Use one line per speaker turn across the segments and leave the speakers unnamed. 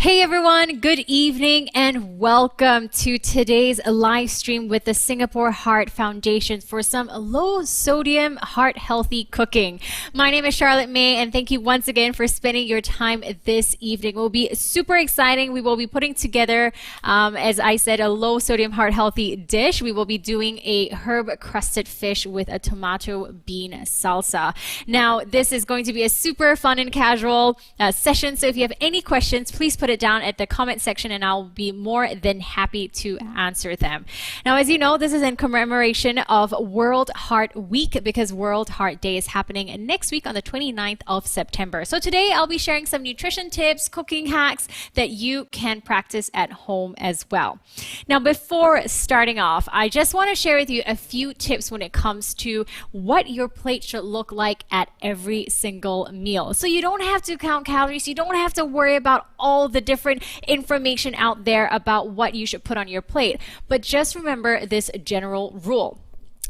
Hey everyone, good evening and welcome to today's live stream with the Singapore Heart Foundation for some low sodium heart healthy cooking. My name is Charlotte Mei and thank you once again for spending your time this evening. It will be super exciting. We will be putting together, as I said, a low sodium heart healthy dish. We will be doing a herb crusted fish with a tomato bean salsa. Now, this is going to be a super fun and casual session. So if you have any questions, please put it down at the comment section and I'll be more than happy to answer them. Now, as you know, this is in commemoration of World Heart Week because World Heart Day is happening next week on the 29th of September. So today I'll be sharing some nutrition tips, cooking hacks that you can practice at home as well. Now, before starting off, I just want to share with you a few tips when it comes to what your plate should look like at every single meal. So you don't have to count calories, you don't have to worry about all the different information out there about what you should put on your plate. But just remember this general rule.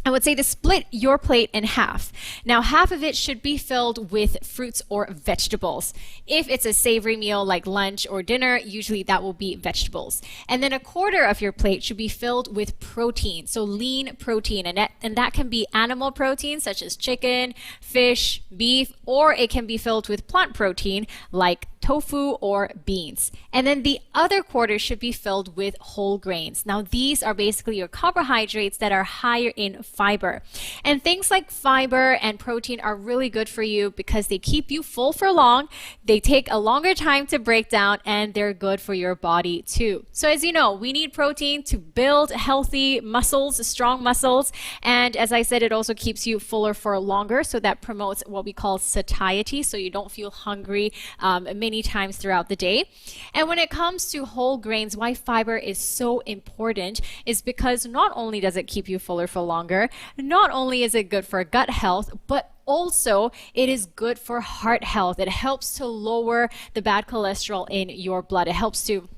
I would say to split your plate in half. Now, half of it should be filled with fruits or vegetables. If it's a savory meal like lunch or dinner, usually that will be vegetables. And then a quarter of your plate should be filled with protein, so lean protein. And that can be animal protein such as chicken, fish, beef, or it can be filled with plant protein like tofu or beans. And then the other quarter should be filled with whole grains. Now, these are basically your carbohydrates that are higher in fiber. And things like fiber and protein are really good for you because they keep you full for long, they take a longer time to break down, and they're good for your body too. So as you know, we need protein to build healthy muscles, strong muscles. And as I said, it also keeps you fuller for longer. So that promotes what we call satiety. So you don't feel hungry many times throughout the day. And when it comes to whole grains, why fiber is so important is because not only does it keep you fuller for longer, not only is it good for gut health, but also it is good for heart health. It helps to lower the bad cholesterol in your blood. It helps to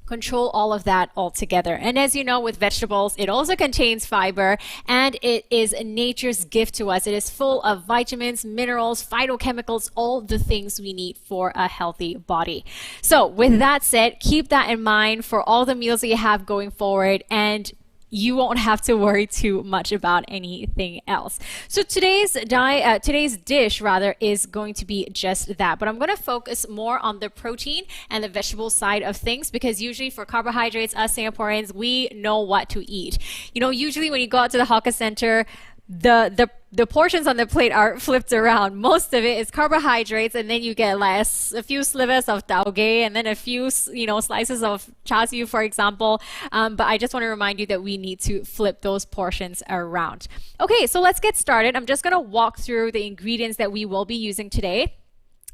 control all of that altogether. And as you know, with vegetables, it also contains fiber and it is nature's gift to us. It is full of vitamins, minerals, phytochemicals, all the things we need for a healthy body. So with that said, keep that in mind for all the meals that you have going forward, and you won't have to worry too much about anything else. So today's dish is going to be just that. But I'm going to focus more on the protein and the vegetable side of things because usually for carbohydrates, us Singaporeans, we know what to eat. You know, usually when you go out to the hawker center, the portions on the plate are flipped around. Most of it is carbohydrates, and then you get like a few slivers of taugeh and then a few slices of char siu, for example. But I just want to remind you that we need to flip those portions around. Okay, so let's get started. I'm just going to walk through the ingredients that we will be using today.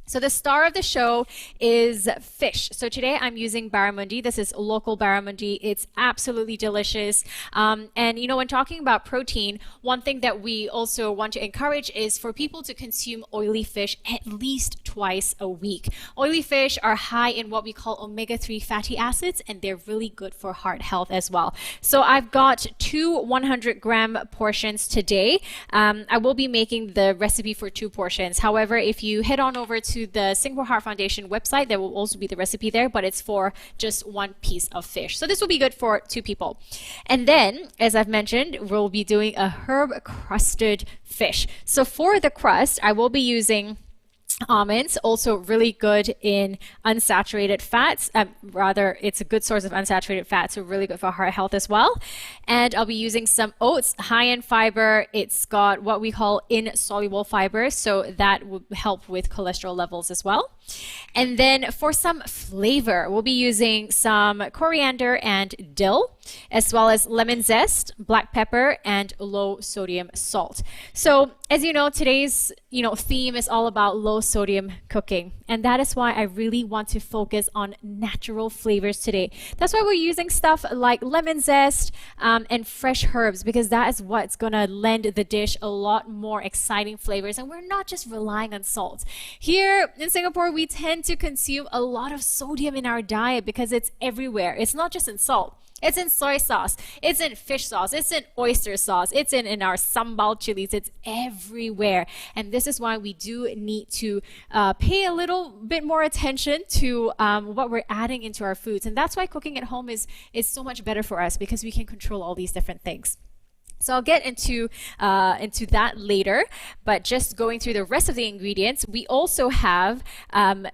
So the star of the show is fish. So today I'm using barramundi. This is local barramundi. It's absolutely delicious. And you know, when talking about protein, one thing that we also want to encourage is for people to consume oily fish at least twice a week. Oily fish are high in what we call omega-3 fatty acids, and they're really good for heart health as well. So I've got two 100-gram portions today. I will be making the recipe for 2 portions. However, if you head on over to the Singapore Heart Foundation website, there will also be the recipe there, but it's for just 1 piece of fish. So this will be good for 2 people. And then, as I've mentioned, we'll be doing a herb crusted fish. So for the crust, I will be using almonds, also really good in unsaturated fats. It's a good source of unsaturated fats, so really good for heart health as well. And I'll be using some oats, high in fiber. It's got what we call insoluble fiber, so that will help with cholesterol levels as well. And then for some flavor, we'll be using some coriander and dill, as well as lemon zest, black pepper, and low sodium salt. So as you know, today's theme is all about low sodium cooking, and that is why I really want to focus on natural flavors today. That's why we're using stuff like lemon zest and fresh herbs, because that is what's gonna lend the dish a lot more exciting flavors, and we're not just relying on salt. Here in Singapore, we tend to consume a lot of sodium in our diet because it's everywhere. It's not just in salt. It's in soy sauce, it's in fish sauce, it's in oyster sauce, it's in our sambal chilies, it's everywhere. And this is why we do need to pay a little bit more attention to what we're adding into our foods. And that's why cooking at home is so much better for us, because we can control all these different things. So I'll get into that later, but just going through the rest of the ingredients, we also have 1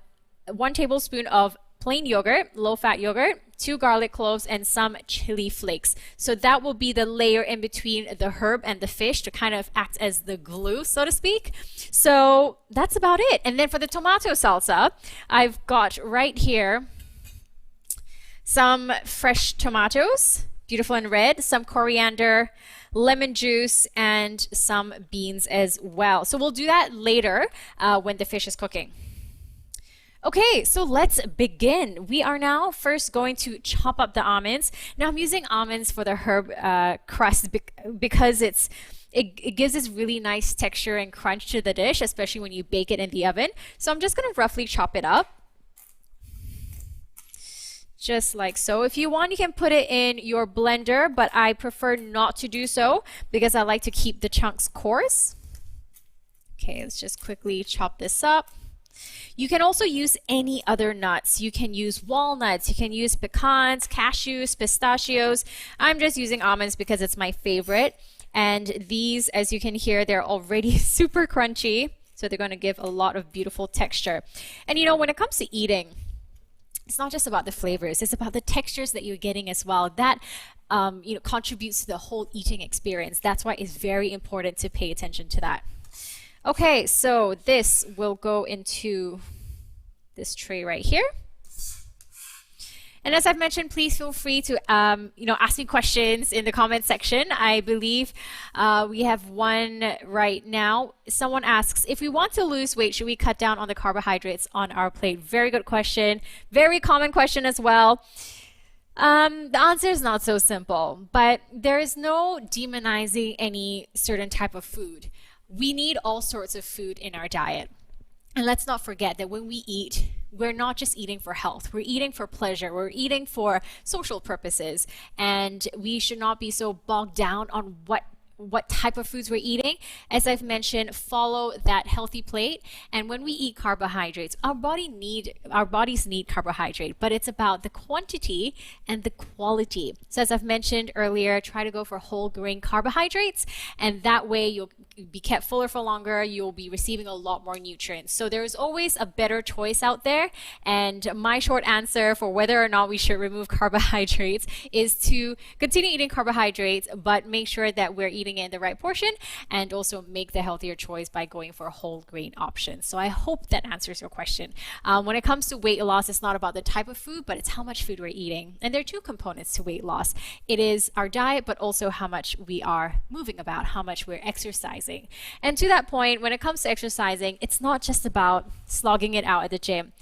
tablespoon of plain yogurt, low-fat yogurt, 2 garlic cloves, and some chili flakes. So that will be the layer in between the herb and the fish to kind of act as the glue, so to speak. So that's about it. And then for the tomato salsa, I've got right here some fresh tomatoes, beautiful and red, some coriander, lemon juice, and some beans as well. So we'll do that later when the fish is cooking. Okay, so let's begin. We are now first going to chop up the almonds. Now I'm using almonds for the herb crust because it gives this really nice texture and crunch to the dish, especially when you bake it in the oven. So I'm just going to roughly chop it up. Just like so. If you want, you can put it in your blender, but I prefer not to do so because I like to keep the chunks coarse. Okay, let's just quickly chop this up. You can also use any other nuts. You can use walnuts, you can use pecans, cashews, pistachios. I'm just using almonds because it's my favorite. And these, as you can hear, they're already super crunchy. So they're going to give a lot of beautiful texture. And you know, when it comes to eating, it's not just about the flavors, it's about the textures that you're getting as well. That contributes to the whole eating experience. That's why it's very important to pay attention to that. Okay, so this will go into this tray right here. And as I've mentioned, please feel free to ask me questions in the comment section. I believe we have one right now. Someone asks, if we want to lose weight, should we cut down on the carbohydrates on our plate? Very good question. Very common question as well. The answer is not so simple, but there is no demonizing any certain type of food. We need all sorts of food in our diet. And let's not forget that when we eat, we're not just eating for health. We're eating for pleasure. We're eating for social purposes. And we should not be so bogged down on what type of foods we're eating. As I've mentioned, follow that healthy plate. And when we eat carbohydrates, our bodies need carbohydrate, but it's about the quantity and the quality. So as I've mentioned earlier, try to go for whole grain carbohydrates, and that way you'll be kept fuller for longer. You'll be receiving a lot more nutrients. So there's always a better choice out there. And my short answer for whether or not we should remove carbohydrates is to continue eating carbohydrates, but make sure that we're eating in the right portion, and also make the healthier choice by going for whole grain options. So I hope that answers your question. When it comes to weight loss, it's not about the type of food, but it's how much food we're eating. And there are two components to weight loss. It is our diet, but also how much we are moving about, how much we're exercising. And to that point, when it comes to exercising, it's not just about slogging it out at the gym.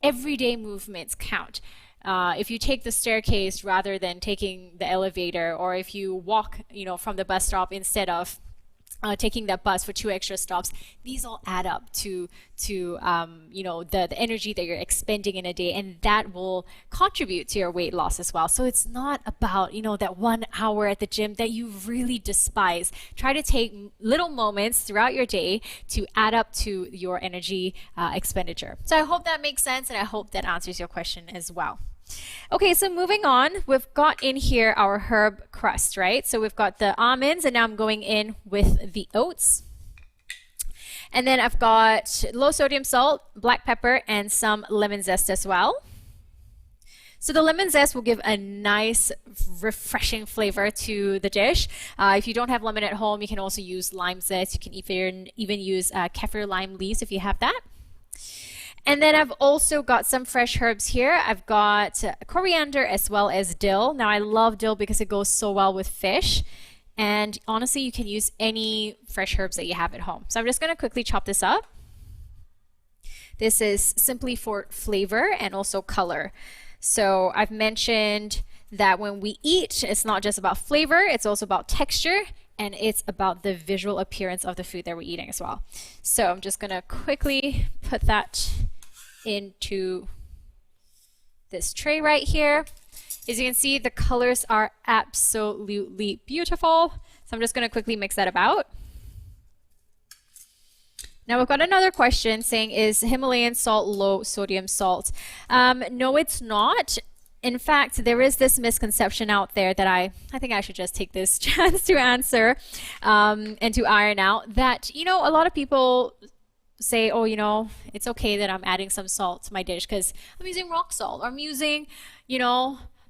Everyday movements count. If you take the staircase rather than taking the elevator, or if you walk, from the bus stop instead of taking that bus for 2 extra stops, these all add up to the energy that you're expending in a day, and that will contribute to your weight loss as well. So it's not about that 1 hour at the gym that you really despise. Try to take little moments throughout your day to add up to your energy expenditure. So I hope that makes sense, and I hope that answers your question as well. Okay, so moving on, we've got in here our herb crust, right? So we've got the almonds, and now I'm going in with the oats. And then I've got low sodium salt, black pepper, and some lemon zest as well. So the lemon zest will give a nice, refreshing flavor to the dish. If you don't have lemon at home, you can also use lime zest. You can even use kaffir lime leaves if you have that. And then I've also got some fresh herbs here. I've got coriander as well as dill. Now I love dill because it goes so well with fish. And honestly, you can use any fresh herbs that you have at home. So I'm just going to quickly chop this up. This is simply for flavor and also color. So I've mentioned that when we eat, it's not just about flavor, it's also about texture, and it's about the visual appearance of the food that we're eating as well. So I'm just going to quickly put that into this tray right here. As you can see, the colors are absolutely beautiful. So I'm just going to quickly mix that about. Now we've got another question saying, is Himalayan salt low sodium salt? No, it's not. In fact, there is this misconception out there that I think I should just take this chance to answer and to iron out that, a lot of people say, oh, it's okay that I'm adding some salt to my dish because I'm using rock salt, or I'm using,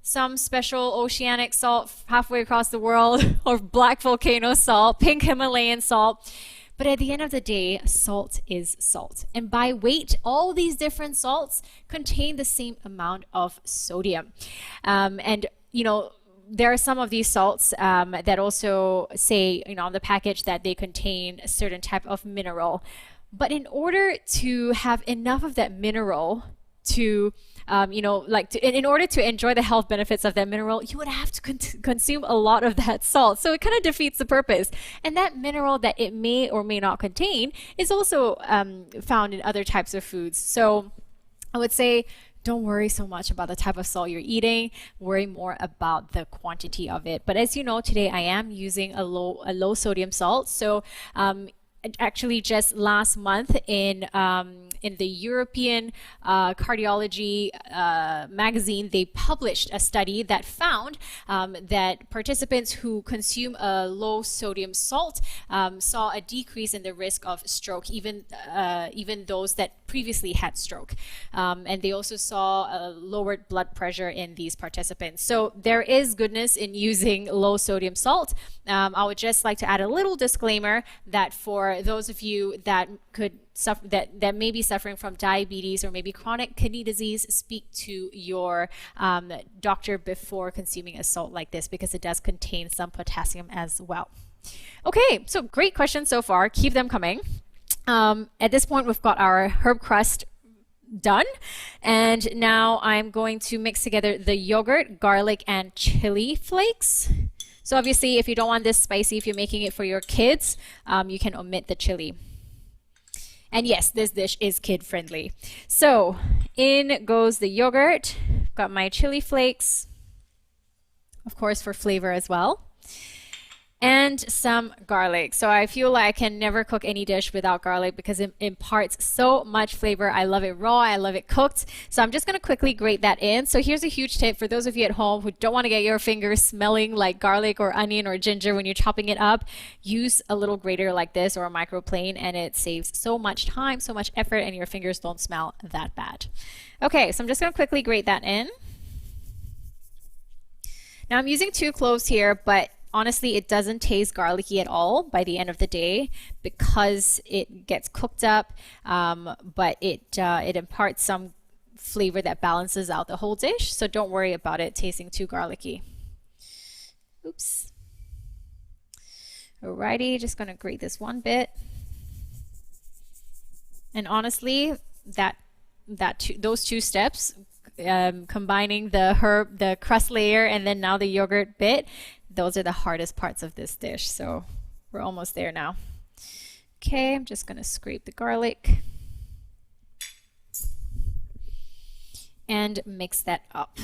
some special oceanic salt halfway across the world, or black volcano salt, pink Himalayan salt. But at the end of the day, salt is salt. And by weight, all these different salts contain the same amount of sodium. And there are some of these salts that also say, on the package that they contain a certain type of mineral. But in order to have enough of that mineral to in order to enjoy the health benefits of that mineral, you would have to consume a lot of that salt. So it kind of defeats the purpose. And that mineral that it may or may not contain is also found in other types of foods. So I would say, don't worry so much about the type of salt you're eating. Worry more about the quantity of it. But as you know, today I am using a low sodium salt. So actually just last month in the European Cardiology magazine, they published a study that found that participants who consume a low sodium salt saw a decrease in the risk of stroke, even those that previously had stroke. And they also saw a lowered blood pressure in these participants. So there is goodness in using low sodium salt. I would just like to add a little disclaimer that for those of you that could suffer, that may be suffering from diabetes or maybe chronic kidney disease, speak to your doctor before consuming a salt like this, because it does contain some potassium as well. Okay, so great questions so far. Keep them coming. At this point, we've got our herb crust done, and now I'm going to mix together the yogurt, garlic, and chili flakes. So obviously, if you don't want this spicy, if you're making it for your kids, you can omit the chili. And yes, this dish is kid friendly. So in goes the yogurt. Got my chili flakes, of course, for flavor as well. And some garlic. So I feel like I can never cook any dish without garlic because it imparts so much flavor. I love it raw. I love it cooked. So I'm just going to quickly grate that in. So here's a huge tip for those of you at home who don't want to get your fingers smelling like garlic or onion or ginger when you're chopping it up. Use a little grater like this or a microplane, and it saves so much time, so much effort, and your fingers don't smell that bad. Okay, so I'm just going to quickly grate that in. Now I'm using 2 cloves here, but honestly, it doesn't taste garlicky at all by the end of the day because it gets cooked up, but it imparts some flavor that balances out the whole dish. So don't worry about it tasting too garlicky. Oops. Alrighty, just gonna grate this one bit. And honestly, those 2 steps, combining the crust layer and then now the yogurt bit, those are the hardest parts of this dish. So we're almost there now. Okay, I'm just going to scrape the garlic and mix that up.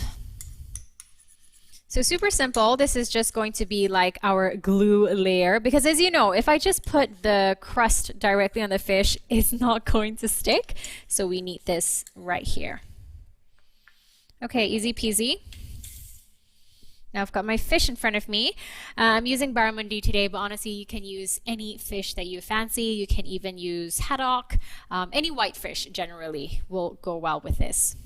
So super simple. This is just going to be like our glue layer, because as you know, if I just put the crust directly on the fish, it's not going to stick. So we need this right here. Okay, easy peasy. Now I've got my fish in front of me. I'm using barramundi today, but honestly, you can use any fish that you fancy. You can even use haddock. Any white fish generally will go well with this.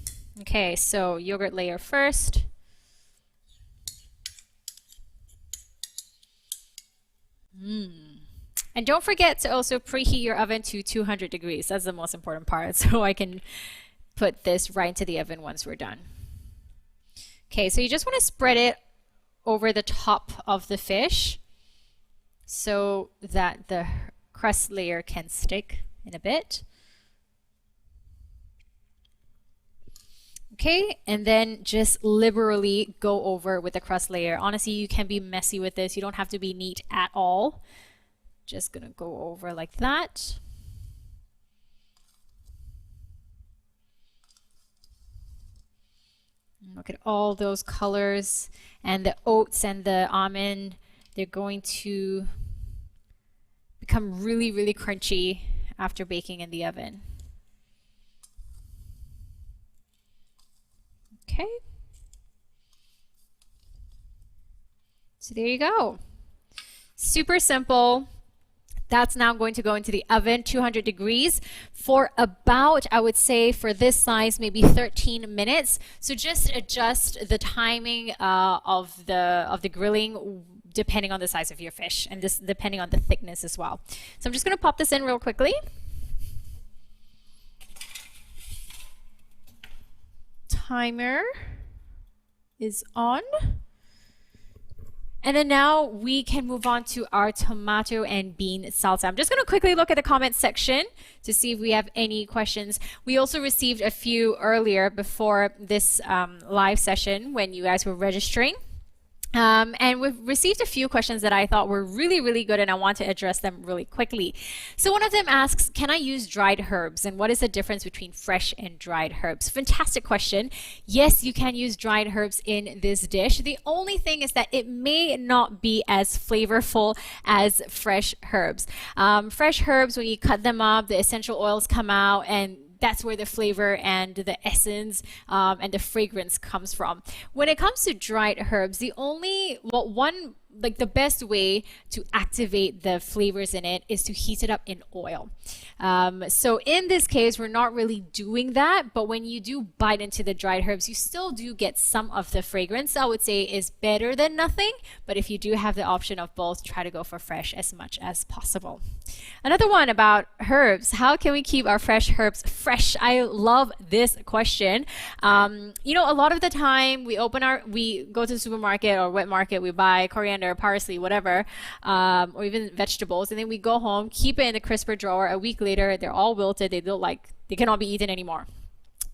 Okay, so yogurt layer first. And don't forget to also preheat your oven to 200 degrees. That's the most important part. So I can put this right into the oven once we're done. Okay, so you just want to spread it over the top of the fish so that the crust layer can stick in a bit. Okay, and then just liberally go over with the crust layer. Honestly, you can be messy with this. You don't have to be neat at all. Just gonna go over like that. Look at all those colors, and the oats and the almond, they're going to become really, really crunchy after baking in the oven. Okay. So there you go. Super simple. That's now going to go into the oven, 200 degrees, for about, I would say, for this size, maybe 13 minutes. So just adjust the timing of the grilling depending on the size of your fish, and this depending on the thickness as well. So I'm just going to pop this in real quickly. Timer is on. And then now we can move on to our tomato and bean salsa. I'm just going to quickly look at the comment section to see if we have any questions. We also received a few earlier before this live session when you guys were registering. And we've received a few questions that I thought were really, really good, and I want to address them really quickly. So one of them asks, can I use dried herbs? And what is the difference between fresh and dried herbs? Fantastic question. Yes, you can use dried herbs in this dish. The only thing is that it may not be as flavorful as fresh herbs. Fresh herbs, when you cut them up, the essential oils come out, and that's where the flavor and the essence and the fragrance comes from. When it comes to dried herbs, the best way to activate the flavors in it is to heat it up in oil. So in this case, we're not really doing that, but when you do bite into the dried herbs, you still do get some of the fragrance. I would say is better than nothing, but if you do have the option of both, try to go for fresh as much as possible. Another one about herbs. How can we keep our fresh herbs fresh? I love this question. You know, a lot of the time we go to the supermarket or wet market, we buy coriander, parsley, whatever, or even vegetables, and then we go home, keep it in the crisper drawer. A week later, they're all wilted. They look like they cannot be eaten anymore.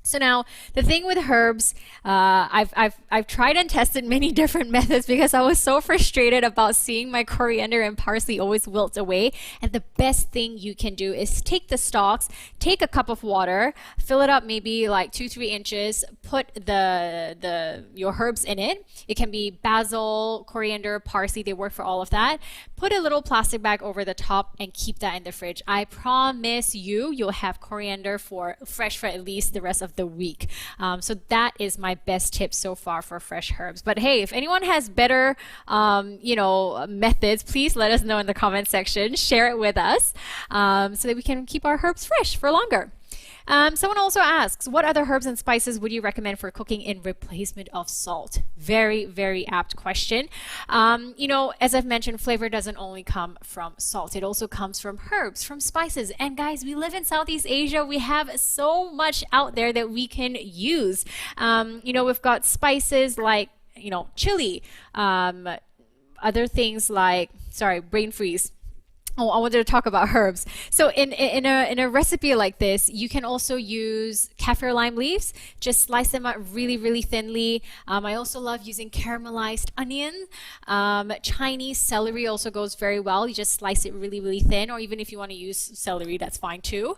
So now the thing with herbs, I've tried and tested many different methods because I was so frustrated about seeing my coriander and parsley always wilt away. And the best thing you can do is take the stalks, take a cup of water, fill it up maybe like 2-3 inches, put your herbs in it. It can be basil, coriander, parsley, they work for all of that. Put a little plastic bag over the top and keep that in the fridge. I promise you'll have coriander fresh for at least the rest of the week. So that is my best tip so far for fresh herbs. But hey, if anyone has better methods, please let us know in the comment section. Share it with us so that we can keep our herbs fresh for longer. Someone also asks, what other herbs and spices would you recommend for cooking in replacement of salt? Very, very apt question. As I've mentioned, flavor doesn't only come from salt. It also comes from herbs, from spices. And guys, we live in Southeast Asia. We have so much out there that we can use. We've got spices like, chili, other things like, brain freeze. Oh, I wanted to talk about herbs. So in a recipe like this, you can also use kaffir lime leaves. Just slice them up really, really thinly. I also love using caramelized onion. Chinese celery also goes very well. You just slice it really, really thin, or even if you want to use celery, that's fine too.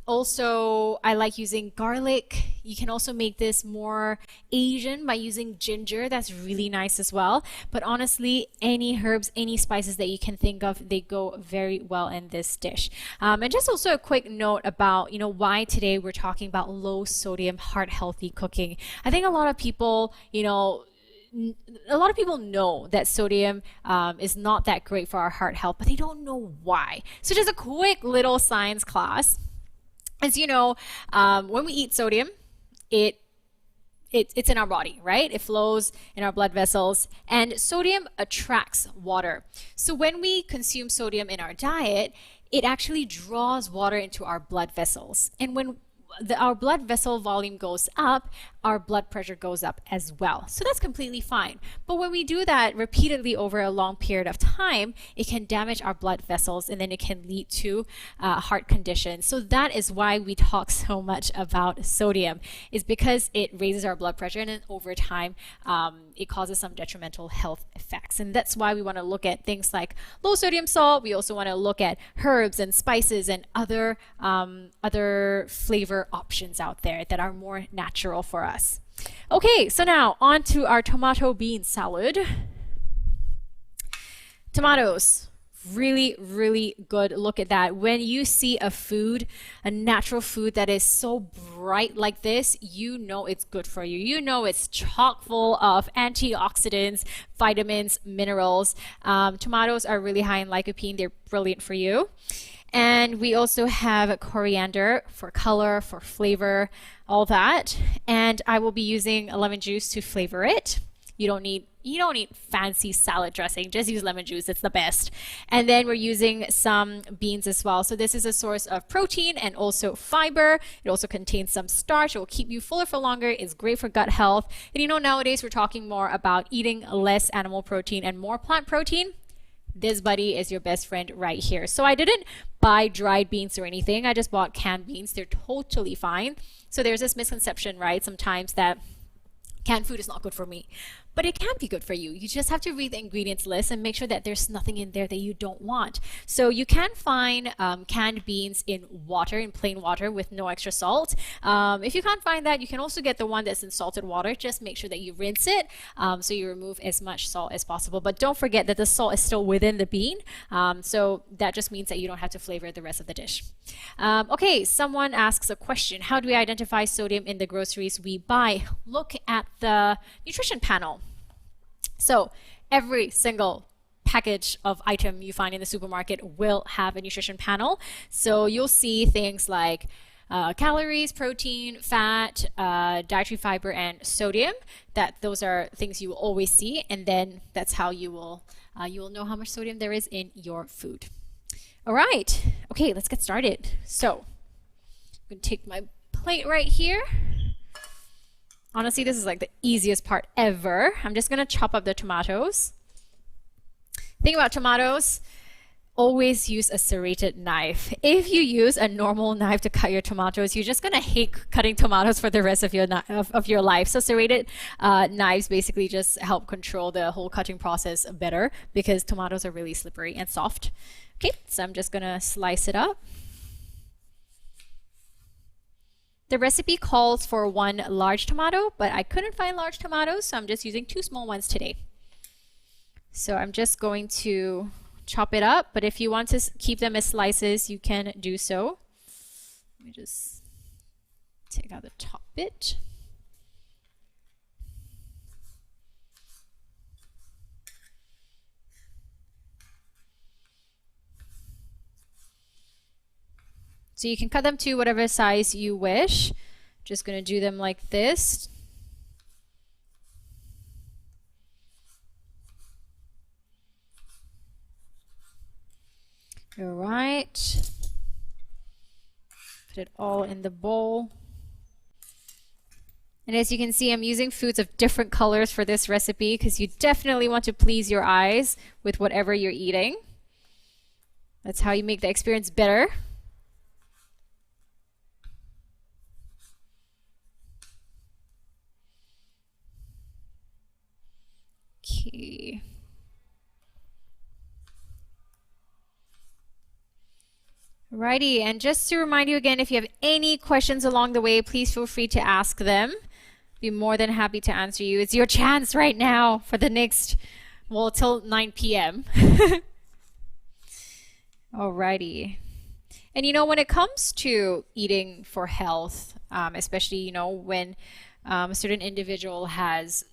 Also, I like using garlic. You can also make this more Asian by using ginger. That's really nice as well. But honestly, any herbs, any spices that you can think of, they go very well in this dish. And just also a quick note about, why today we're talking about low sodium, heart healthy cooking. I think a lot of people, know that sodium is not that great for our heart health, but they don't know why. So just a quick little science class. As you know, when we eat sodium, it's in our body, right? It flows in our blood vessels, and sodium attracts water. So when we consume sodium in our diet, it actually draws water into our blood vessels. And when our blood vessel volume goes up, our blood pressure goes up as well. So that's completely fine. But when we do that repeatedly over a long period of time, it can damage our blood vessels, and then it can lead to heart conditions. So that is why we talk so much about sodium, is because it raises our blood pressure, and then over time, it causes some detrimental health effects. And that's why we want to look at things like low sodium salt. We also want to look at herbs and spices and other flavor options out there that are more natural for us. Okay, so now on to our tomato bean salad. Tomatoes, really, really good. Look at that. When you see a food, a natural food that is so bright like this, you know it's good for you. You know it's chock full of antioxidants, vitamins, minerals. Tomatoes are really high in lycopene. They're brilliant for you. And we also have coriander for color, for flavor, all that. And I will be using lemon juice to flavor it. You don't need fancy salad dressing. Just use lemon juice. It's the best. And then we're using some beans as well. So this is a source of protein and also fiber. It also contains some starch. It will keep you fuller for longer. It's great for gut health. And you know, nowadays we're talking more about eating less animal protein and more plant protein. This buddy is your best friend right here. So I didn't buy dried beans or anything. I just bought canned beans. They're totally fine. So there's this misconception, right, sometimes that canned food is not good for me. But it can be good for you. You just have to read the ingredients list and make sure that there's nothing in there that you don't want. So you can find canned beans in water, in plain water with no extra salt. If you can't find that, you can also get the one that's in salted water. Just make sure that you rinse it so you remove as much salt as possible. But don't forget that the salt is still within the bean. So that just means that you don't have to flavor the rest of the dish. Okay, someone asks a question. How do we identify sodium in the groceries we buy? Look at the nutrition panel. So every single package of item you find in the supermarket will have a nutrition panel. So you'll see things like calories, protein, fat, dietary fiber, and sodium. Those are things you will always see, and then that's how you will know how much sodium there is in your food. All right. Okay, let's get started. So I'm going to take my plate right here. Honestly, this is like the easiest part ever. I'm just gonna chop up the tomatoes. Thing about tomatoes, always use a serrated knife. If you use a normal knife to cut your tomatoes, you're just gonna hate cutting tomatoes for the rest of your life. So serrated knives basically just help control the whole cutting process better because tomatoes are really slippery and soft. Okay, so I'm just gonna slice it up. The recipe calls for 1 large tomato, but I couldn't find large tomatoes, so I'm just using 2 small ones today. So I'm just going to chop it up, but if you want to keep them as slices, you can do so. Let me just take out the top bit. So you can cut them to whatever size you wish. Just going to do them like this. All right. Put it all in the bowl. And as you can see, I'm using foods of different colors for this recipe because you definitely want to please your eyes with whatever you're eating. That's how you make the experience better. Okay. Righty, and just to remind you again, if you have any questions along the way, please feel free to ask them. Be more than happy to answer you. It's your chance right now for the next, well, till 9 p.m. Alrighty. And you know, when it comes to eating for health, especially, you know, when a certain individual has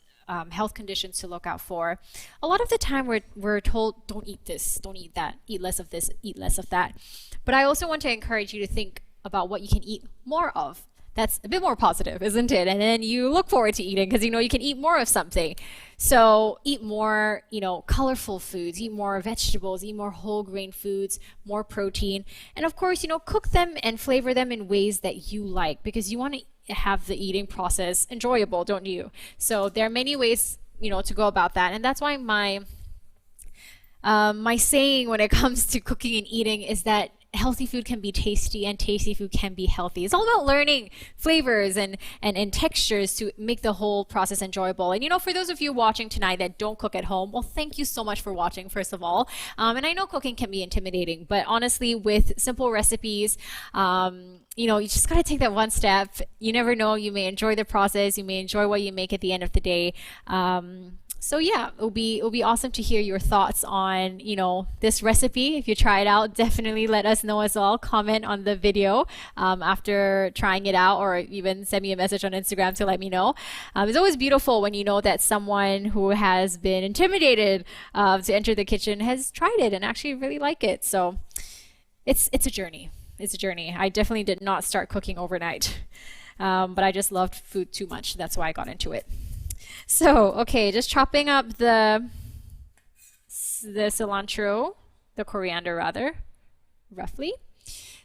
health conditions to look out for, a lot of the time we're told, don't eat this, don't eat that, eat less of this, eat less of that. But I also want to encourage you to think about what you can eat more of. That's a bit more positive, isn't it? And then you look forward to eating because you know you can eat more of something. So eat more, you know, colorful foods, eat more vegetables, eat more whole grain foods, more protein. And of course, you know, cook them and flavor them in ways that you like because you want to have the eating process enjoyable, don't you? So there are many ways, you know, to go about that. And that's why my saying when it comes to cooking and eating is that healthy food can be tasty and tasty food can be healthy. It's all about learning flavors and textures to make the whole process enjoyable. And for those of you watching tonight that don't cook at home, well, thank you so much for watching, first of all. And I know cooking can be intimidating, but honestly, with simple recipes, you just got to take that one step. You never know, you may enjoy the process, you may enjoy what you make at the end of the day. So yeah, it'll be awesome to hear your thoughts on, this recipe. If you try it out, definitely let us know as well. Comment on the video after trying it out, or even send me a message on Instagram to let me know. It's always beautiful when you know that someone who has been intimidated to enter the kitchen has tried it and actually really like it. So it's a journey. It's a journey. I definitely did not start cooking overnight, but I just loved food too much. That's why I got into it. So, okay, just chopping up the cilantro, the coriander rather, roughly.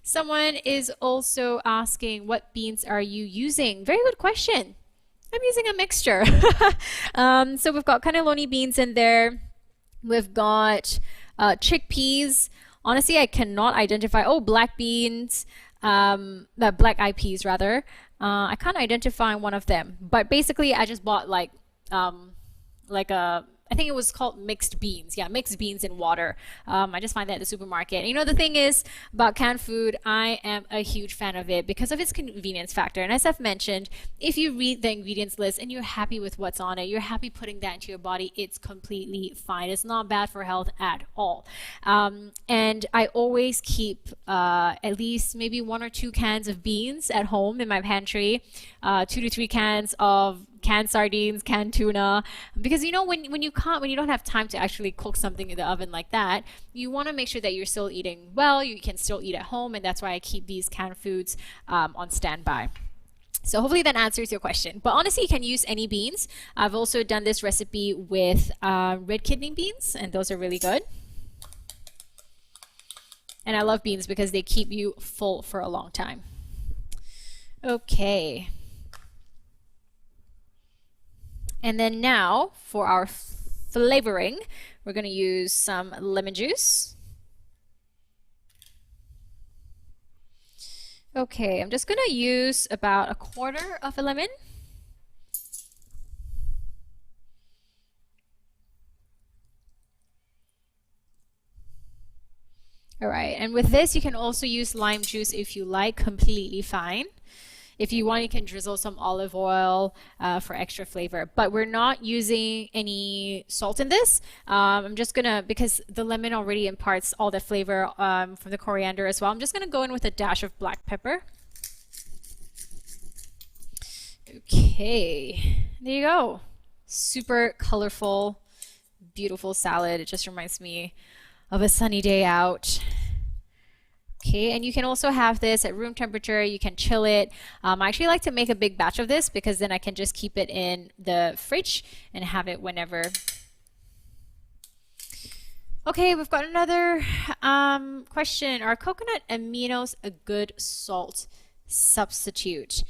Someone is also asking, what beans are you using? Very good question. I'm using a mixture. So we've got cannelloni beans in there. We've got chickpeas. Honestly, I cannot identify. Oh, black beans, black eyed peas rather. I can't identify one of them. But basically, I just bought I think it was called mixed beans. Yeah, mixed beans in water. I just find that at the supermarket. And the thing is about canned food, I am a huge fan of it because of its convenience factor. And as I've mentioned, if you read the ingredients list and you're happy with what's on it, you're happy putting that into your body, it's completely fine. It's not bad for health at all. And I always keep at least maybe 1 or 2 cans of beans at home in my pantry, 2 to 3 cans of canned sardines, canned tuna, because when you don't have time to actually cook something in the oven like that, you want to make sure that you're still eating well, you can still eat at home, and that's why I keep these canned foods on standby. So hopefully that answers your question. But honestly, you can use any beans. I've also done this recipe with red kidney beans, and those are really good. And I love beans because they keep you full for a long time. Okay. And then now for our flavoring, we're going to use some lemon juice. Okay, I'm just going to use about 1/4 of a lemon. All right, and with this, you can also use lime juice if you like, completely fine. If you want, you can drizzle some olive oil for extra flavor. But we're not using any salt in this. I'm just gonna, because the lemon already imparts all the flavor from the coriander as well, I'm just gonna go in with a dash of black pepper. Okay, there you go. Super colorful, beautiful salad. It just reminds me of a sunny day out. Okay, and you can also have this at room temperature. You can chill it. I actually like to make a big batch of this because then I can just keep it in the fridge and have it whenever. Okay, we've got another question. Are coconut aminos a good salt substitute?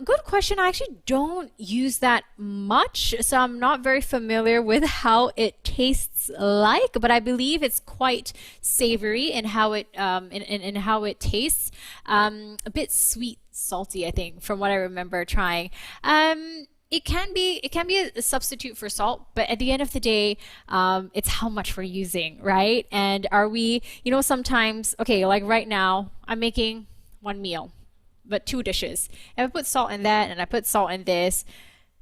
Good question. I actually don't use that much, so I'm not very familiar with how it tastes like, but I believe it's quite savory in how it in how it tastes. A bit sweet, salty, I think, from what I remember trying. It can be a substitute for salt, but at the end of the day, it's how much we're using, right? And are we, sometimes, okay, like right now, I'm making one meal, but 2 dishes. If I put salt in that and I put salt in this,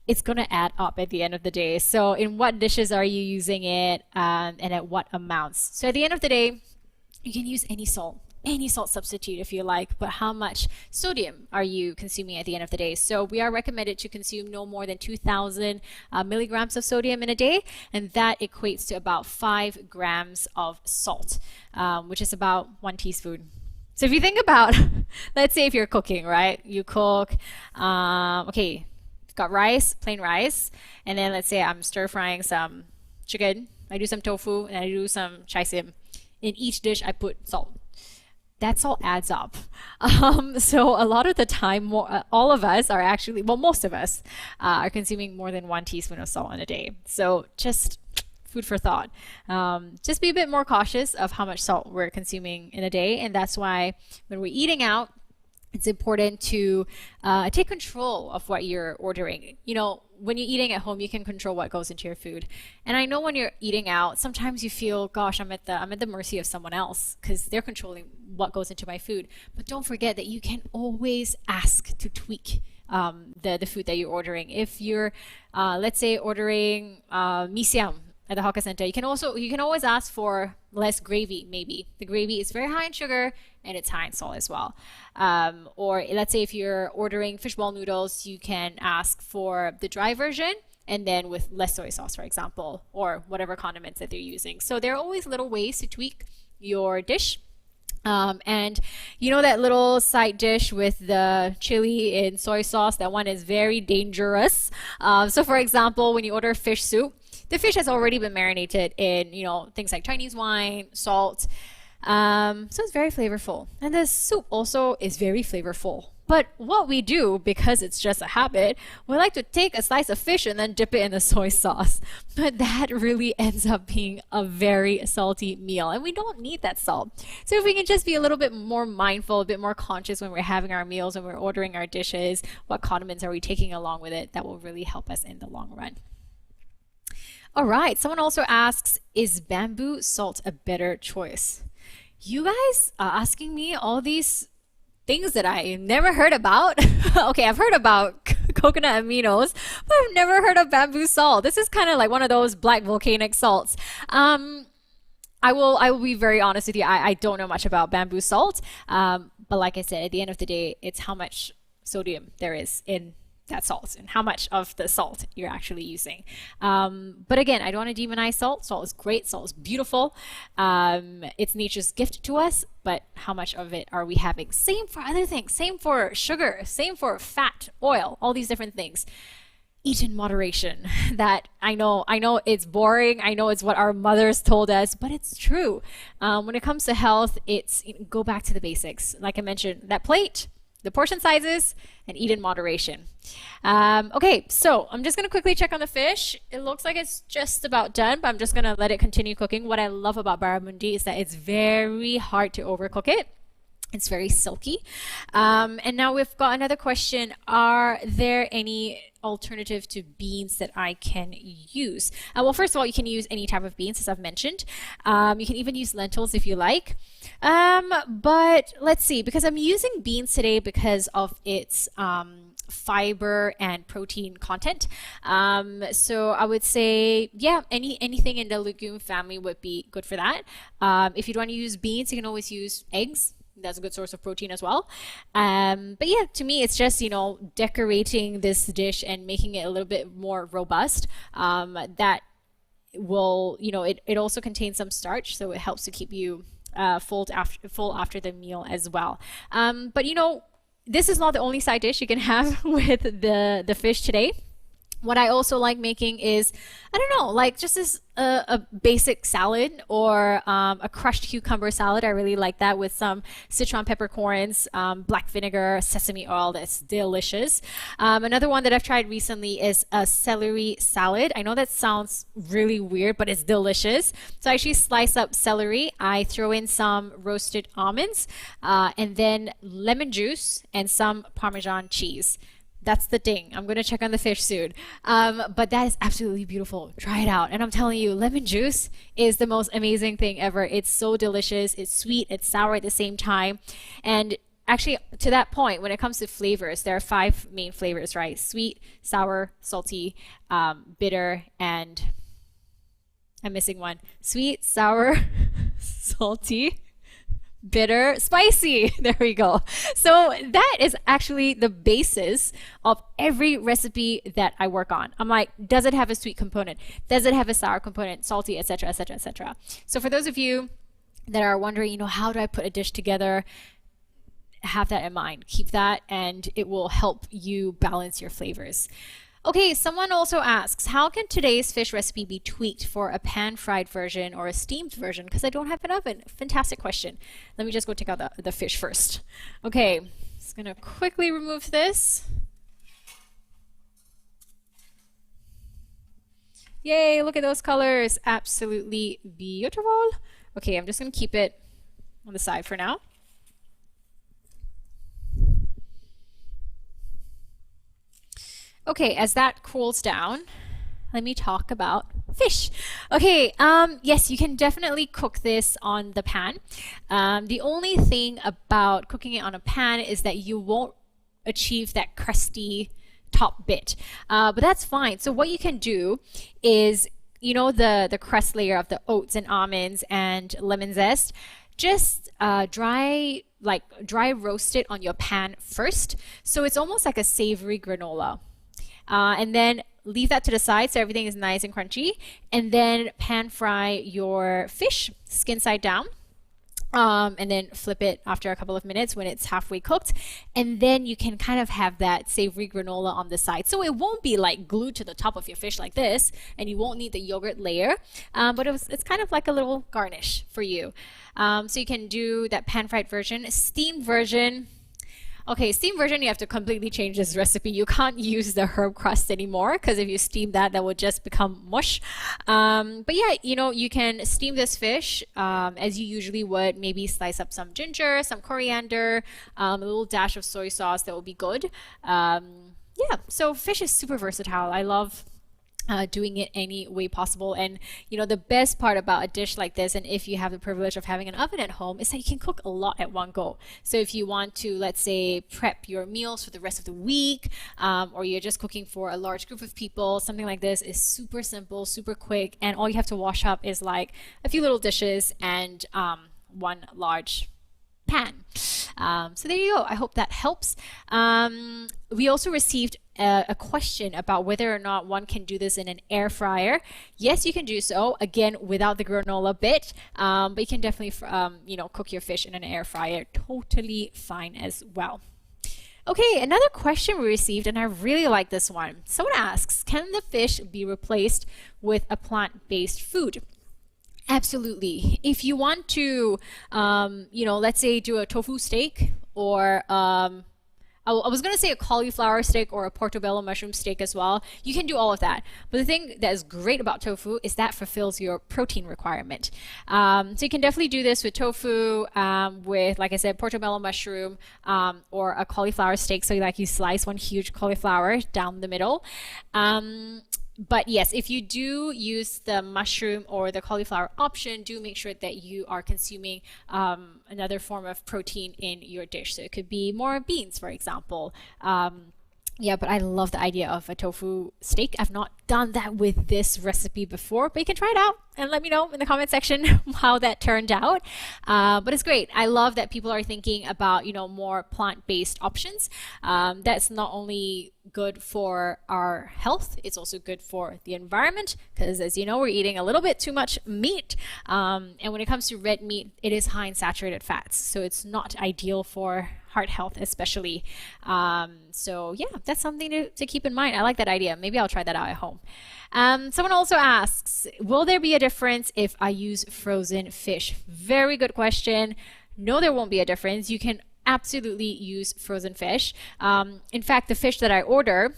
it's going to add up at the end of the day. So in what dishes are you using it, and at what amounts? So at the end of the day, you can use any salt substitute if you like, but how much sodium are you consuming at the end of the day? So we are recommended to consume no more than 2,000 milligrams of sodium in a day, and that equates to about 5 grams of salt, which is about 1 teaspoon. So if you think about, let's say if you're cooking, right? You cook, okay, you've got rice, plain rice, and then let's say I'm stir frying some chicken, I do some tofu, and I do some chai sim. In each dish, I put salt. That salt adds up. So a lot of the time, all of us are actually, well, most of us are consuming more than 1 teaspoon of salt in a day. So just food for thought. Just be a bit more cautious of how much salt we're consuming in a day. And that's why when we're eating out, it's important to take control of what you're ordering. You know, when you're eating at home, you can control what goes into your food. And I know when you're eating out, sometimes you feel, gosh, I'm at the mercy of someone else because they're controlling what goes into my food. But don't forget that you can always ask to tweak the food that you're ordering. If you're, let's say, ordering mee siam at the hawker center, you can always ask for less gravy. Maybe the gravy is very high in sugar and it's high in salt as well. Or let's say if you're ordering fishball noodles, you can ask for the dry version and then with less soy sauce, for example, or whatever condiments that they're using. So there are always little ways to tweak your dish. And you know that little side dish with the chili and soy sauce, that one is very dangerous. So for example, when you order fish soup, the fish has already been marinated in, you know, things like Chinese wine, salt. So it's very flavorful. And the soup also is very flavorful. But what we do, because it's just a habit, we like to take a slice of fish and then dip it in the soy sauce. But that really ends up being a very salty meal. And we don't need that salt. So if we can just be a little bit more mindful, a bit more conscious when we're having our meals, when we're ordering our dishes, what condiments are we taking along with it, that will really help us in the long run. All right, someone also asks, is bamboo salt a better choice? You guys are asking me all these things that I never heard about. Okay, I've heard about coconut aminos, but I've never heard of bamboo salt. This is kind of like one of those black volcanic salts. I will be very honest with you. I don't know much about bamboo salt, but like I said, at the end of the day, it's how much sodium there is in that salt and how much of the salt you're actually using. But again, I don't want to demonize salt. Salt is great. Salt is beautiful. It's nature's gift to us, but how much of it are we having? Same for other things. Same for sugar. Same for fat, oil, all these different things. Eat in moderation. That I know it's boring. I know it's what our mothers told us, but it's true. When it comes to health, it's go back to the basics. Like I mentioned, that plate, the portion sizes, and eat in moderation. Okay, so I'm just going to quickly check on the fish. It looks like it's just about done, but I'm just going to let it continue cooking. What I love about barramundi is that it's very hard to overcook it. It's very silky. And now we've got another question. Are there any alternative to beans that I can use? Well, first of all, you can use any type of beans, as I've mentioned. You can even use lentils if you like. But let's see, because I'm using beans today because of its fiber and protein content. So I would say, yeah, anything in the legume family would be good for that. If you don't want to use beans, you can always use eggs. That's a good source of protein as well. But yeah, to me, it's just, decorating this dish and making it a little bit more robust. That will, it also contains some starch, so it helps to keep you full after the meal as well. But this is not the only side dish you can have with the fish today. What I also like making is, I don't know, like just this a basic salad or a crushed cucumber salad. I really like that with some Sichuan peppercorns, black vinegar, sesame oil. That's delicious. Another one that I've tried recently is a celery salad. I know that sounds really weird, but it's delicious. So I actually slice up celery. I throw in some roasted almonds and then lemon juice and some Parmesan cheese. That's the thing. I'm going to check on the fish soon. But that is absolutely beautiful. Try it out. And I'm telling you, lemon juice is the most amazing thing ever. It's so delicious. It's sweet. It's sour at the same time. And actually, to that point, when it comes to flavors, there are 5 main flavors, right? Sweet, sour, salty, bitter, and I'm missing one. Sweet, sour, salty, bitter, spicy. There we go. So that is actually the basis of every recipe that I work on. I'm like, does it have a sweet component? Does it have a sour component? Salty, etc., etc., etc. So for those of you that are wondering, how do I put a dish together? Have that in mind. Keep that, and it will help you balance your flavors. Okay, someone also asks, how can today's fish recipe be tweaked for a pan-fried version or a steamed version? Because I don't have an oven. Fantastic question. Let me just go take out the fish first. Okay, just going to quickly remove this. Yay, look at those colors. Absolutely beautiful. Okay, I'm just going to keep it on the side for now. Okay, as that cools down, let me talk about fish. Okay, yes, you can definitely cook this on the pan. The only thing about cooking it on a pan is that you won't achieve that crusty top bit, but that's fine. So what you can do is, you know, the crust layer of the oats and almonds and lemon zest, just dry roast it on your pan first, so it's almost like a savory granola. And then leave that to the side so everything is nice and crunchy. And then pan fry your fish skin side down. And then flip it after a couple of minutes when it's halfway cooked. And then you can kind of have that savory granola on the side. So it won't be like glued to the top of your fish like this, and you won't need the yogurt layer. But it's kind of like a little garnish for you. So you can do that pan fried version. Steamed version. Okay, steam version, you have to completely change this recipe. You can't use the herb crust anymore, because if you steam that, that will just become mush. But yeah, you know, you can steam this fish as you usually would. Maybe slice up some ginger, some coriander, a little dash of soy sauce. That will be good. Yeah, so fish is super versatile. I love doing it any way possible. And you know, the best part about a dish like this, and if you have the privilege of having an oven at home, is that you can cook a lot at one go. So if you want to, let's say, prep your meals for the rest of the week, or you're just cooking for a large group of people, something like this is super simple, super quick, and all you have to wash up is like a few little dishes and one large pan. So there you go. I hope that helps. We also received a question about whether or not one can do this in an air fryer. Yes, you can do so, again without the granola bit, but you can definitely you know, cook your fish in an air fryer. Totally fine as well. Okay, another question we received, and I really like this one. Someone asks, can the fish be replaced with a plant-based food? Absolutely. If you want to, you know, let's say do a tofu steak, or I was going to say a cauliflower steak or a portobello mushroom steak as well. You can do all of that. But the thing that is great about tofu is that fulfills your protein requirement. So you can definitely do this with tofu, with, like I said, portobello mushroom, or a cauliflower steak. So you slice one huge cauliflower down the middle. But yes, if you do use the mushroom or the cauliflower option, do make sure that you are consuming another form of protein in your dish. So it could be more beans, for example. Yeah, but I love the idea of a tofu steak. I've not done that with this recipe before, but you can try it out and let me know in the comment section how that turned out. But it's great. I love that people are thinking about, you know, more plant-based options. That's not only good for our health, it's also good for the environment, because as you know, we're eating a little bit too much meat. And when it comes to red meat, it is high in saturated fats. So it's not ideal for heart health especially. So yeah, that's something to keep in mind. I like that idea. Maybe I'll try that out at home. Someone also asks, will there be a difference if I use frozen fish? Very good question. No, there won't be a difference. You can absolutely use frozen fish. In fact, the fish that I order,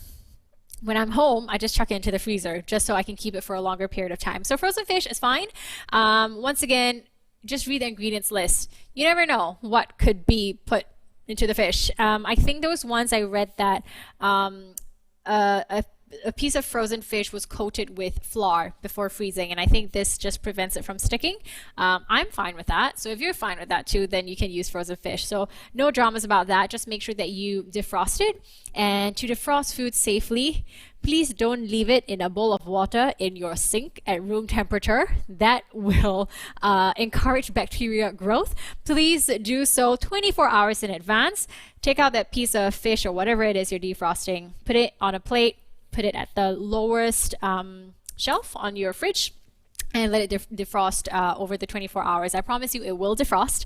when I'm home, I just chuck it into the freezer just so I can keep it for a longer period of time. So frozen fish is fine. Once again, just read the ingredients list. You never know what could be put into the fish. I think there was once I read that a piece of frozen fish was coated with flour before freezing, and I think this just prevents it from sticking. I'm fine with that. So if you're fine with that too, then you can use frozen fish. So no dramas about that. Just make sure that you defrost it. And to defrost food safely, please don't leave it in a bowl of water in your sink at room temperature. That will encourage bacteria growth. Please do so 24 hours in advance. Take out that piece of fish or whatever it is you're defrosting, put it on a plate, put it at the lowest shelf on your fridge, and let it defrost over the 24 hours. I promise you it will defrost.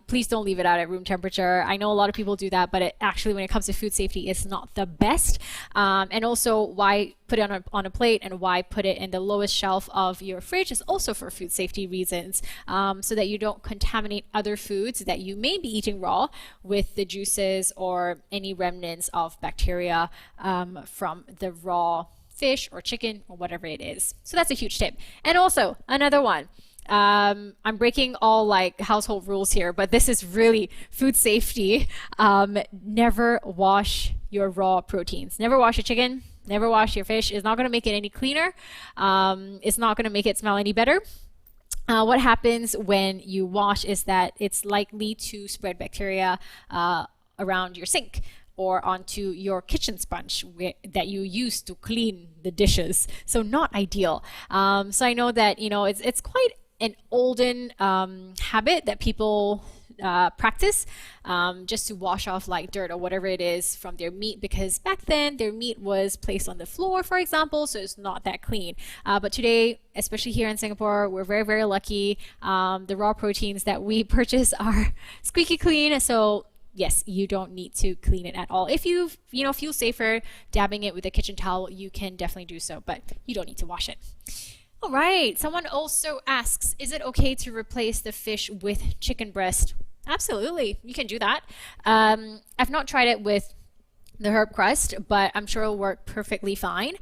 Please don't leave it out at room temperature. I know a lot of people do that, but it actually, when it comes to food safety, it's not the best. And also, why put it on a plate and why put it in the lowest shelf of your fridge is also for food safety reasons, so that you don't contaminate other foods that you may be eating raw with the juices or any remnants of bacteria from the raw fish or chicken or whatever it is. So that's a huge tip. And also another one. I'm breaking all like household rules here, but this is really food safety. Never wash your raw proteins. Never wash your chicken. Never wash your fish. It's not going to make it any cleaner. It's not going to make it smell any better. What happens when you wash is that it's likely to spread bacteria around your sink or onto your kitchen sponge that you use to clean the dishes. So not ideal. So I know that, you know, it's quite an olden habit that people practice just to wash off like dirt or whatever it is from their meat, because back then their meat was placed on the floor, for example, so it's not that clean. But today, especially here in Singapore, we're very, very lucky. The raw proteins that we purchase are squeaky clean, so yes, you don't need to clean it at all. If you feel safer dabbing it with a kitchen towel, you can definitely do so, but you don't need to wash it. All right, someone also asks, is it okay to replace the fish with chicken breast? Absolutely, you can do that. I've not tried it with the herb crust, but I'm sure it'll work perfectly fine.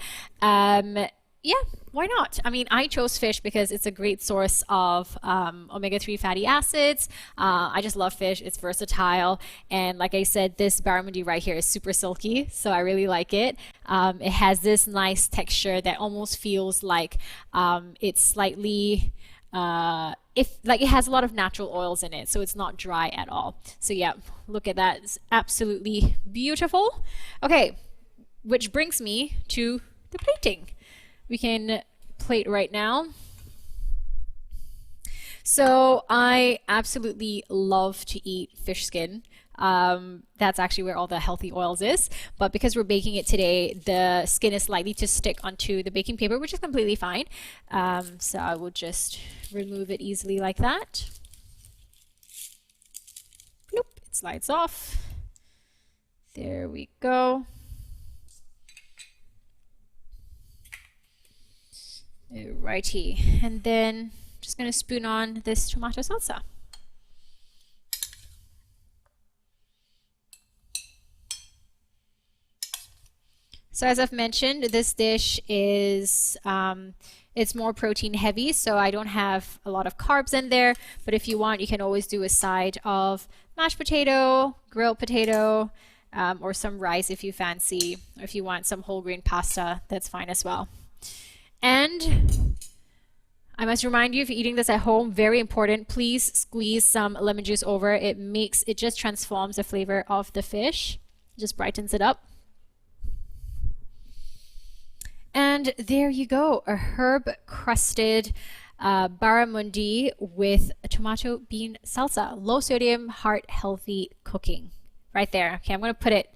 Yeah, why not? I mean, I chose fish because it's a great source of omega-3 fatty acids. I just love fish. It's versatile. And like I said, this barramundi right here is super silky, so I really like it. It has this nice texture that almost feels like it's slightly, it has a lot of natural oils in it, so it's not dry at all. So yeah, look at that. It's absolutely beautiful. Okay, which brings me to the plating. We can plate right now. So I absolutely love to eat fish skin. That's actually where all the healthy oils is. But because we're baking it today, the skin is likely to stick onto the baking paper, which is completely fine. So I will just remove it easily like that. Bloop, it slides off. There we go. Alrighty, and then just going to spoon on this tomato salsa. So as I've mentioned, this dish is it's more protein heavy, so I don't have a lot of carbs in there, but if you want, you can always do a side of mashed potato, grilled potato, or some rice if you fancy, or if you want some whole grain pasta, that's fine as well. And I must remind you, if you're eating this at home, very important, please squeeze some lemon juice over. It just transforms the flavor of the fish, just brightens it up. And there you go, a herb crusted barramundi with a tomato bean salsa. Low sodium, heart healthy cooking. Right there. Okay, I'm going to put it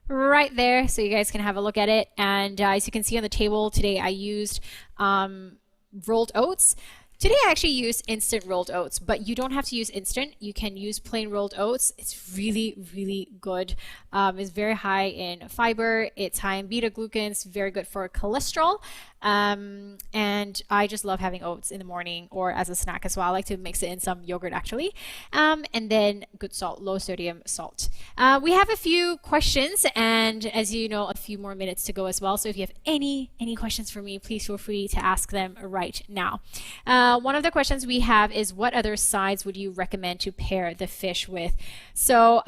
right there so you guys can have a look at it. And as you can see on the table today, I used rolled oats. Today I actually used instant rolled oats, but you don't have to use instant. You can use plain rolled oats. It's really, really good. It's very high in fiber. It's high in beta glucans. It's very good for cholesterol. And I just love having oats in the morning or as a snack as well. I like to mix it in some yogurt actually. And then good salt, low sodium salt. We have a few questions, and as you know, a few more minutes to go as well. So if you have any questions for me, please feel free to ask them right now. One of the questions we have is, what other sides would you recommend to pair the fish with? So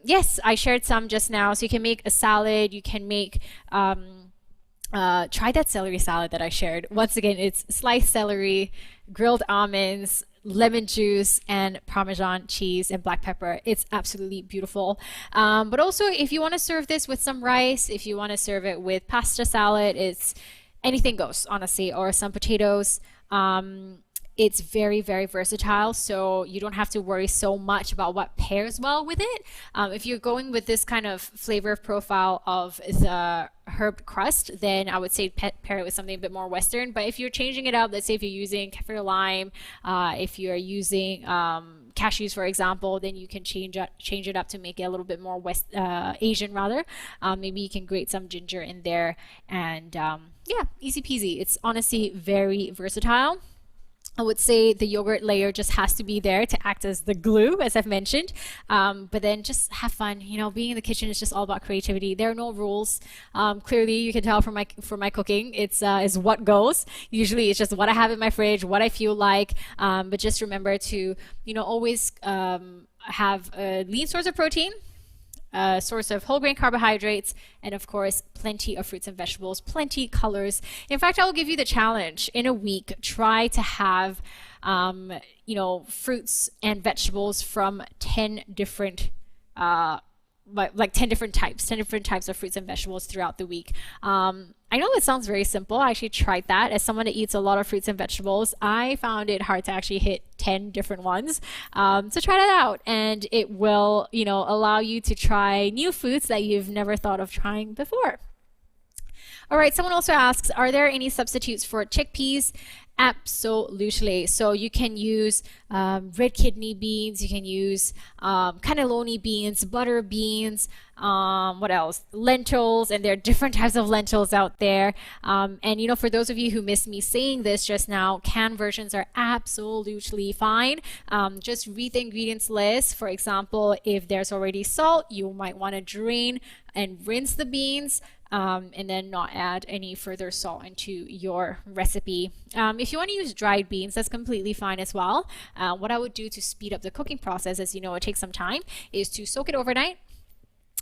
yes, I shared some just now. So you can make a salad. You can make try that celery salad that I shared. Once again, it's sliced celery, grilled almonds, lemon juice, and Parmesan cheese and black pepper. It's absolutely beautiful. But also, if you want to serve this with some rice, if you want to serve it with pasta salad, it's anything goes, honestly, or some potatoes. It's very, very versatile, so you don't have to worry so much about what pairs well with it. If you're going with this kind of flavor profile of the herb crust, then I would say pair it with something a bit more Western. But if you're changing it up, let's say if you're using kaffir lime, if you're using cashews, for example, then you can change it up to make it a little bit more Asian rather. Maybe you can grate some ginger in there, and yeah, easy peasy. It's honestly very versatile. I would say the yogurt layer just has to be there to act as the glue, as I've mentioned. But then just have fun. You know, being in the kitchen is just all about creativity. There are no rules. Clearly, you can tell from my cooking, it's is what goes. Usually, it's just what I have in my fridge, what I feel like. But just remember to, you know, always have a lean source of protein, a source of whole grain carbohydrates, and of course plenty of fruits and vegetables, plenty colors. In fact, I'll give you the challenge in a week. Try to have you know, fruits and vegetables from 10 different like 10 different types of fruits and vegetables throughout the week. I know it sounds very simple. I actually tried that. As someone that eats a lot of fruits and vegetables, I found it hard to actually hit 10 different ones. So try that out, and it will, you know, allow you to try new foods that you've never thought of trying before. All right, someone also asks, are there any substitutes for chickpeas? Absolutely. So you can use red kidney beans, you can use cannelloni beans, butter beans, what else? Lentils, and there are different types of lentils out there. And you know, for those of you who missed me saying this just now, canned versions are absolutely fine. Just read the ingredients list. For example, if there's already salt, you might want to drain and rinse the beans. And then not add any further salt into your recipe. If you want to use dried beans, that's completely fine as well. What I would do to speed up the cooking process, as you know, it takes some time, is to soak it overnight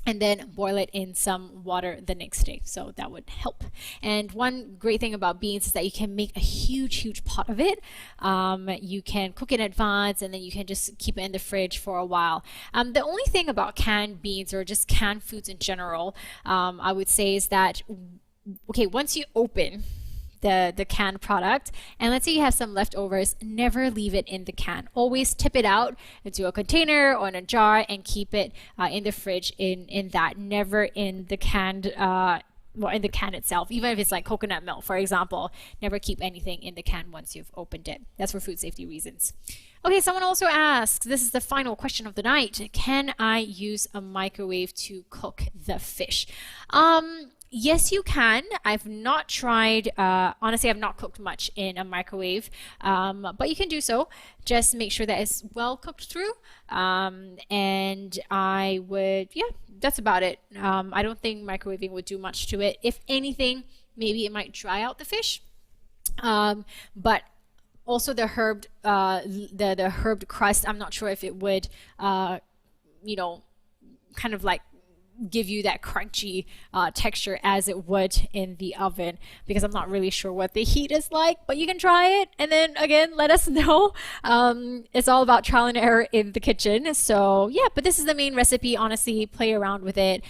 and then boil it in some water the next day. So that would help. And one great thing about beans is that you can make a huge pot of it. You can cook in advance, and then you can just keep it in the fridge for a while. The only thing about canned beans, or just canned foods in general, I would say is that, okay, once you open the canned product, and let's say you have some leftovers, never leave it in the can. Always tip it out into a container or in a jar and keep it in the fridge in that, never in the canned well, in the can itself. Even if it's like coconut milk, for example, never keep anything in the can once you've opened it. That's for food safety reasons. Okay, someone also asks, this is the final question of the night, can I use a microwave to cook the fish? Yes, you can. I've not tried, honestly, I've not cooked much in a microwave, but you can do so. Just make sure that it's well cooked through. And I would, yeah, that's about it. I don't think microwaving would do much to it. If anything, maybe it might dry out the fish. But also the herbed crust, I'm not sure if it would, you know, kind of like give you that crunchy texture as it would in the oven, because I'm not really sure what the heat is like, but you can try it and then again let us know. It's all about trial and error in the kitchen. So yeah, but this is the main recipe. Honestly, play around with it.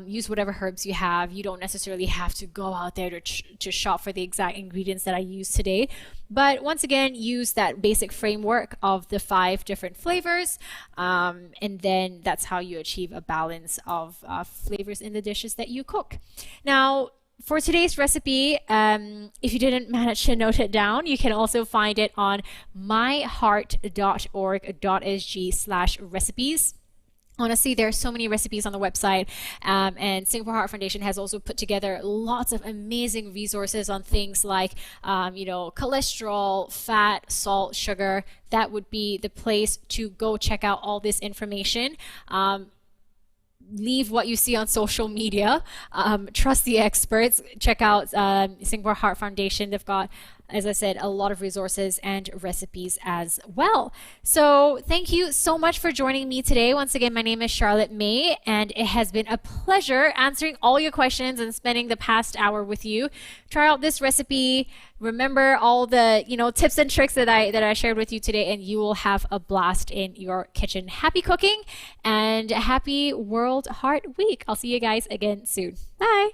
Use whatever herbs you have. You don't necessarily have to go out there to shop for the exact ingredients that I used today. But once again, use that basic framework of the 5 different flavors, and then that's how you achieve a balance of flavors in the dishes that you cook. Now, for today's recipe, if you didn't manage to note it down, you can also find it on myheart.org.sg/recipes. Honestly, there are so many recipes on the website, and Singapore Heart Foundation has also put together lots of amazing resources on things like, you know, cholesterol, fat, salt, sugar. That would be the place to go check out all this information. Leave what you see on social media. Trust the experts. Check out Singapore Heart Foundation. They've got, as I said, a lot of resources and recipes as well. So thank you so much for joining me today. Once again, my name is Charlotte Mei, and it has been a pleasure answering all your questions and spending the past hour with you. Try out this recipe. Remember all the, you know, tips and tricks that I shared with you today, and you will have a blast in your kitchen. Happy cooking and happy World Heart Week. I'll see you guys again soon. Bye.